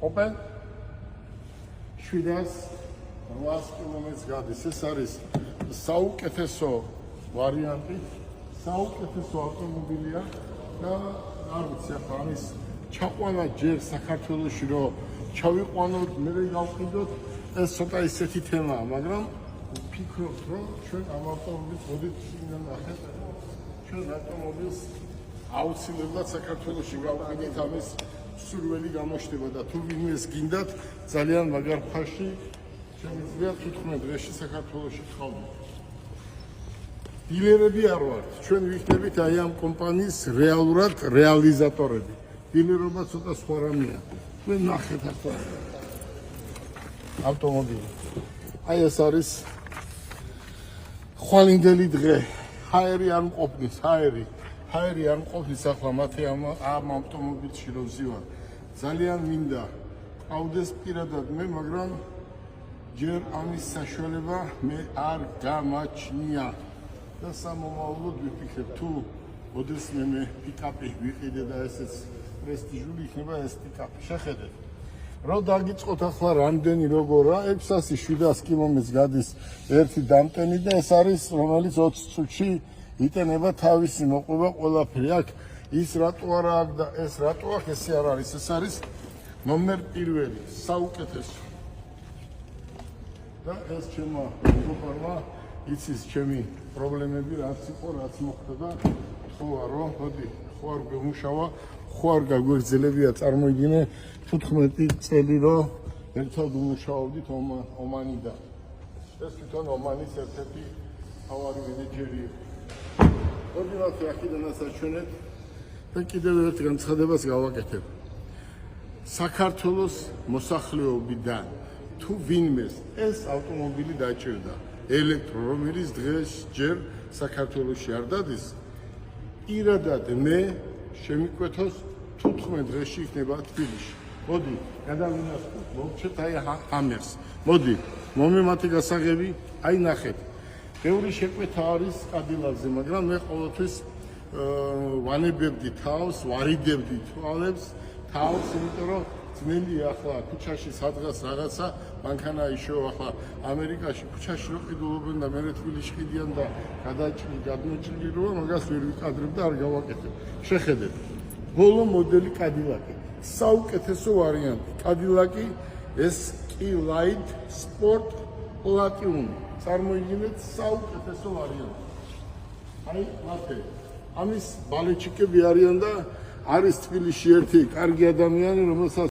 Open 700 კილომეტრს გადის. ეს არის საუკეთესო ვარიანტი, საუკეთესო ავტომობილია და არ ვიცი ახლა ამის ჩაყვანა ჯერ საქართველოში რომ ჩავიყვანოთ, მე გავყიდოთ, ეს ცოტა ისეთი თემაა, მაგრამ ვფიქრობთ, რომ ჩვენ ამ ავტომობილს მოდით წინან ნახეთ, ჩვენ ავტომობილს აუცილებლად საქართველოში გავყიდით, ამის სურვილი გამოჩნდება და თუ ვინმეს გინდათ, ძალიან მაგარ ფაში შემიძლია 15 დღეში საქართველოში გყავდეთ. დილერები არ ვართ, ჩვენ ვიქნებით აი ამ კომპანიის რეალურად რეალიზატორები. დილერობა ცოტა სხვა რამეა. თქვენ ნახეთ ახლა ავტომობილი. აი ეს არის ხვალინდელი დღე. ჰაერი არ მყოფნის, ჰაერი არ მყოფნის ახლა მათი ამ ავტომობილში რომ ვზივარ. ძალიან მინდა ყავდეს პირადად მე, მაგრამ ჯერ ამის საშუალება მე არ გამაჩნია. და სამომავლოდ ვიფიქრებ, თუ ოდესმე მე პიკაპი ვიყიდე და ესეც პრესტიჟული იქნება ეს პიკაპი. შეხედეთ. რომ დაგიწყოთ ახლა რამდენი როგორა 600-700 კილომეტრს გადის ერთი დამტენი და ეს არის რომელიც 20 წუთში იტანება თავისი მოყვება ყველაფერი. აქ ის რატო არა აქ და ეს რატო აქ ესე არ არის. ეს არის ნომერ პირველი, საუკეთესო. და ეს ჩემო მეგობრებმა იცის ჩემი პრობლემები რაც იყო, რაც მოხდა, ხო არო, მოდი, ხო არ გემუშავა, ხო არ გაგვეგზელებია წარმოიდგინე 15 წელი რომ ერთად ვმუშაობდით ომანიდან. ეს თვითონ ომანის ერთ-ერთი თავარი მენეჯერი იყო. მოდივართ აქედან ასაჩვენეთ და კიდევ ერთ განცხადებას გავაკეთებ. საქართველოს მოსახლეობიდან თუ ვინმეს ეს ავტომობილი დაჭირდა ელექტრო, რომელიც დღეს ჯერ საქართველოში არ დადის, პირადად მე შემიკვეთოს 15 დღეში იქნება თბილისში. მოდი, გადავინახოთ, მოვჩეთ აი ამერს. მოდი, მომემართე გასაღები, აი ნახეთ. ბევრი შეკვეთა არის კადილაკზე, მაგრამ მე ყოველთვის ვანებებდი თავს, ვარიდებდი თავს, იმიტომ რომ ძნელია ახლა ქუჩაში სადღაც რაღაცა მანქანა ისო ახლა ამერიკაში ქუჩაში რო ყიდულობენ და მე თბილისში ყიდიან და გადმოჭრილოა, მაგას ვერ ვიკადრებ და არ გავაკეთებ. შეხედეთ. ბოლო მოდელი კადილაკი. საუკეთესო ვარიანტი. კადილაკი SQ-Lite Sport Platinum. წარმოიდგინეთ საუკეთესო ვარიანტი. აი, მათე. ამის ბალეჩიკები არიან და არის თბილისში ერთი კარგი ადამიანი, რომელსაც